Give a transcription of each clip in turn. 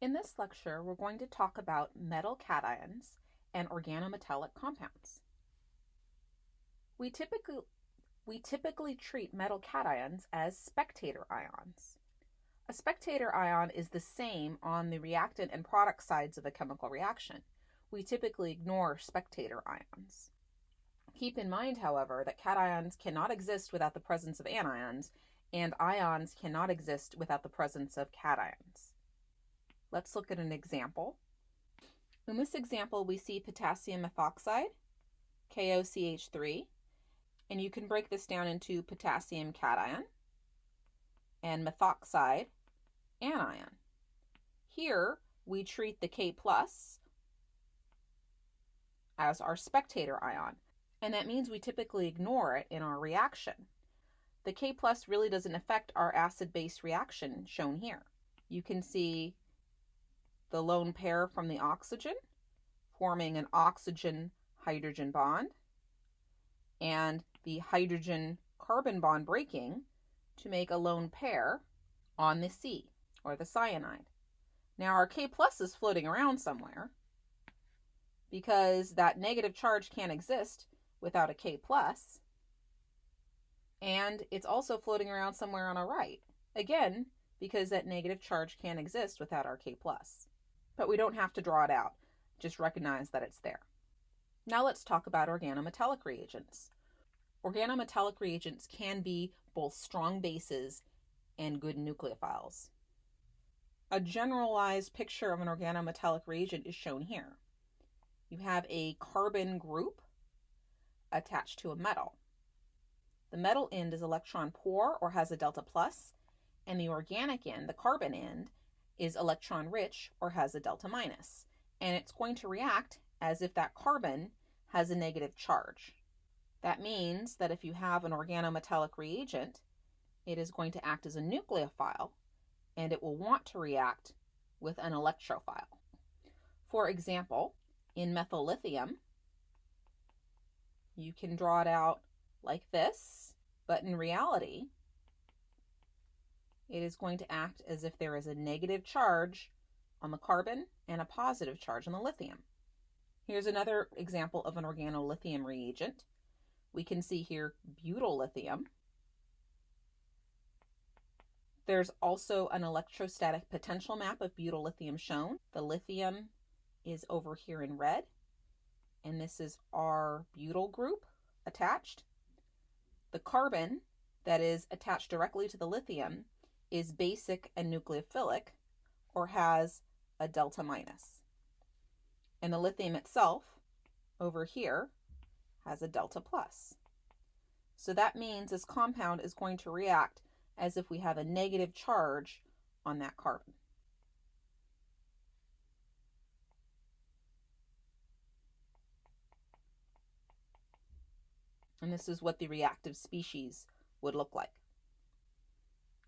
In this lecture, we're going to talk about metal cations and organometallic compounds. We typically treat metal cations as spectator ions. A spectator ion is the same on the reactant and product sides of a chemical reaction. We typically ignore spectator ions. Keep in mind, however, that cations cannot exist without the presence of anions, and ions cannot exist without the presence of cations. Let's look at an example. In this example, we see potassium methoxide, KOCH3, and you can break this down into potassium cation and methoxide anion. Here, we treat the K+ as our spectator ion, and that means we typically ignore it in our reaction. The K+ really doesn't affect our acid-base reaction shown here. You can see the lone pair from the oxygen forming an oxygen-hydrogen bond, and the hydrogen-carbon bond breaking to make a lone pair on the C, or the cyanide. Now our K+ is floating around somewhere because that negative charge can't exist without a K+, and it's also floating around somewhere on our right, again, because that negative charge can't exist without our K+. But we don't have to draw it out, just recognize that it's there. Now let's talk about organometallic reagents. Organometallic reagents can be both strong bases and good nucleophiles. A generalized picture of an organometallic reagent is shown here. You have a carbon group attached to a metal. The metal end is electron poor or has a delta plus, and the organic end, the carbon end, is electron rich or has a delta minus. And it's going to react as if that carbon has a negative charge. That means that if you have an organometallic reagent, it is going to act as a nucleophile, and it will want to react with an electrophile. For example, in methyl lithium, you can draw it out like this, but in reality, it is going to act as if there is a negative charge on the carbon and a positive charge on the lithium. Here's another example of an organolithium reagent. We can see here butyl lithium. There's also an electrostatic potential map of butyl lithium shown. The lithium is over here in red, and this is our butyl group attached. The carbon that is attached directly to the lithium is basic and nucleophilic, or has a delta minus. And the lithium itself, over here, has a delta plus. So that means this compound is going to react as if we have a negative charge on that carbon. And this is what the reactive species would look like.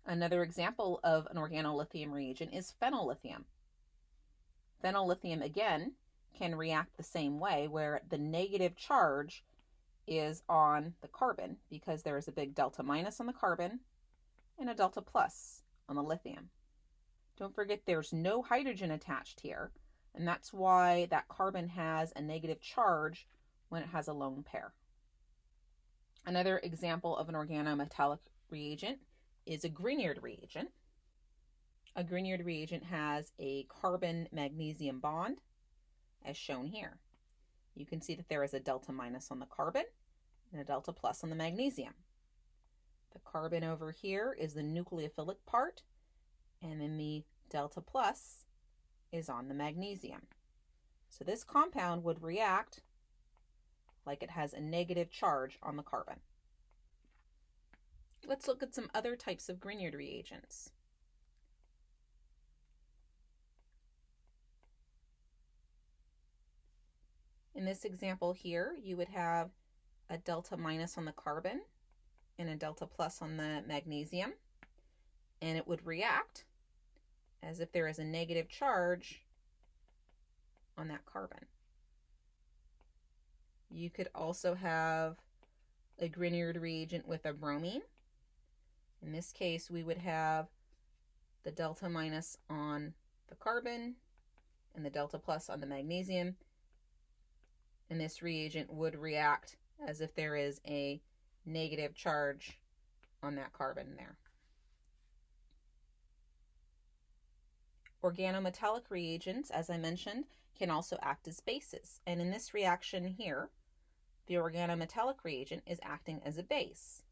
Another example of an organolithium reagent is phenolithium. Phenolithium, again, can react the same way, where the negative charge is on the carbon because there is a big delta minus on the carbon and a delta plus on the lithium. Don't forget there's no hydrogen attached here, and that's why that carbon has a negative charge when it has a lone pair. Another example of an organometallic reagent is a Grignard reagent. A Grignard reagent has a carbon-magnesium bond, as shown here. You can see that there is a delta minus on the carbon and a delta plus on the magnesium. The carbon over here is the nucleophilic part, and then the delta plus is on the magnesium. So this compound would react like it has a negative charge on the carbon. Let's look at some other types of Grignard reagents. In this example here, you would have a delta minus on the carbon and a delta plus on the magnesium, and it would react as if there is a negative charge on that carbon. You could also have a Grignard reagent with a bromine. In this case, we would have the delta minus on the carbon and the delta plus on the magnesium. And this reagent would react as if there is a negative charge on that carbon there. Organometallic reagents, as I mentioned, can also act as bases. And in this reaction here, the organometallic reagent is acting as a base.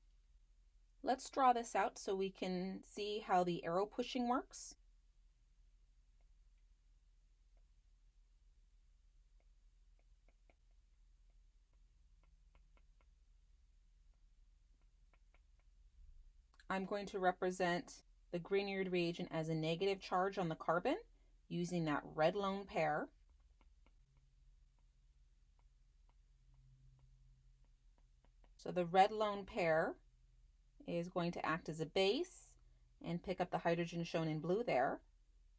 Let's draw this out so we can see how the arrow pushing works. I'm going to represent the Grignard reagent as a negative charge on the carbon using that red lone pair. So the red lone pair is going to act as a base and pick up the hydrogen shown in blue there.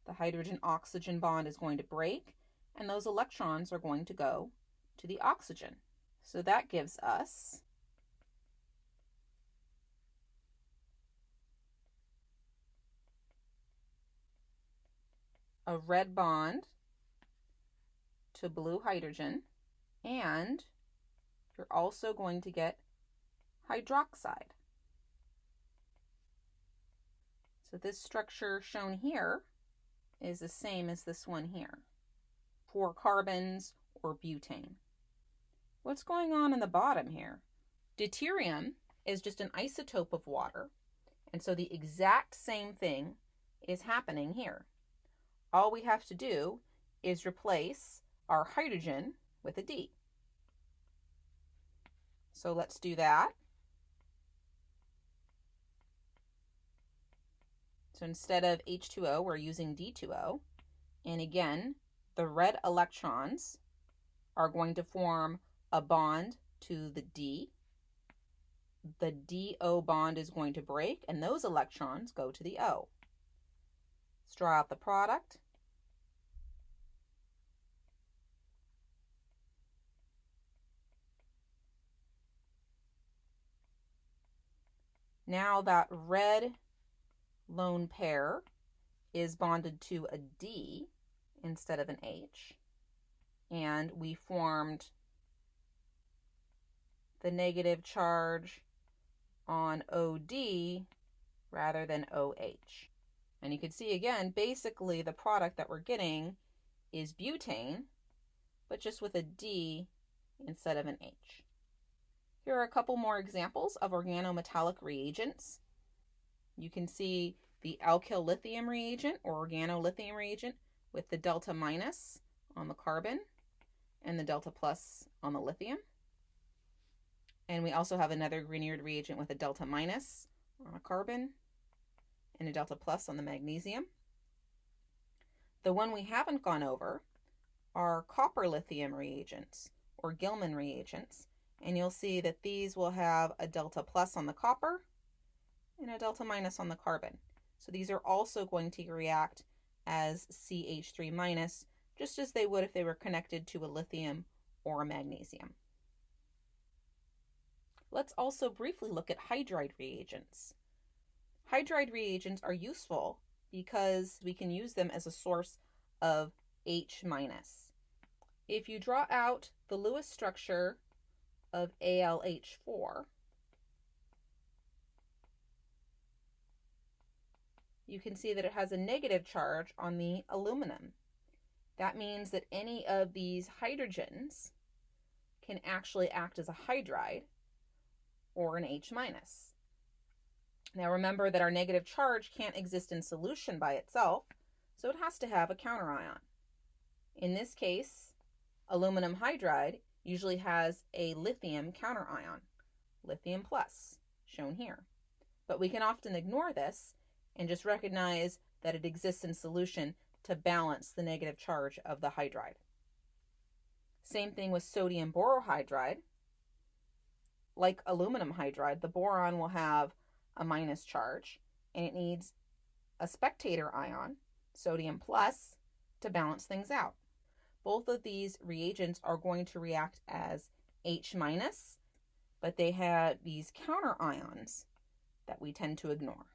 The hydrogen-oxygen bond is going to break, and those electrons are going to go to the oxygen. So that gives us a red bond to blue hydrogen, and you're also going to get hydroxide. So this structure shown here is the same as this one here, 4 carbons or butane. What's going on in the bottom here? Deuterium is just an isotope of water, and so the exact same thing is happening here. All we have to do is replace our hydrogen with a D. So let's do that. So instead of H2O, we're using D2O. And again, the red electrons are going to form a bond to the D. The DO bond is going to break, and those electrons go to the O. Let's draw out the product. Now that red lone pair is bonded to a D instead of an H, and we formed the negative charge on OD rather than OH. And you can see again, basically the product that we're getting is butane, but just with a D instead of an H. Here are a couple more examples of organometallic reagents. You can see the alkyl lithium reagent or organolithium reagent with the delta minus on the carbon and the delta plus on the lithium. And we also have another Grignard reagent with a delta minus on a carbon and a delta plus on the magnesium. The one we haven't gone over are copper lithium reagents or Gilman reagents, and you'll see that these will have a delta plus on the copper and a delta minus on the carbon. So these are also going to react as CH3 minus, just as they would if they were connected to a lithium or a magnesium. Let's also briefly look at hydride reagents. Hydride reagents are useful because we can use them as a source of H minus. If you draw out the Lewis structure of AlH4, you can see that it has a negative charge on the aluminum. That means that any of these hydrogens can actually act as a hydride or an H minus. Now remember that our negative charge can't exist in solution by itself, so it has to have a counterion. In this case, aluminum hydride usually has a lithium counterion, lithium plus, shown here. But we can often ignore this and just recognize that it exists in solution to balance the negative charge of the hydride. Same thing with sodium borohydride. Like aluminum hydride, the boron will have a minus charge, and it needs a spectator ion, sodium plus, to balance things out. Both of these reagents are going to react as H minus, but they have these counter ions that we tend to ignore.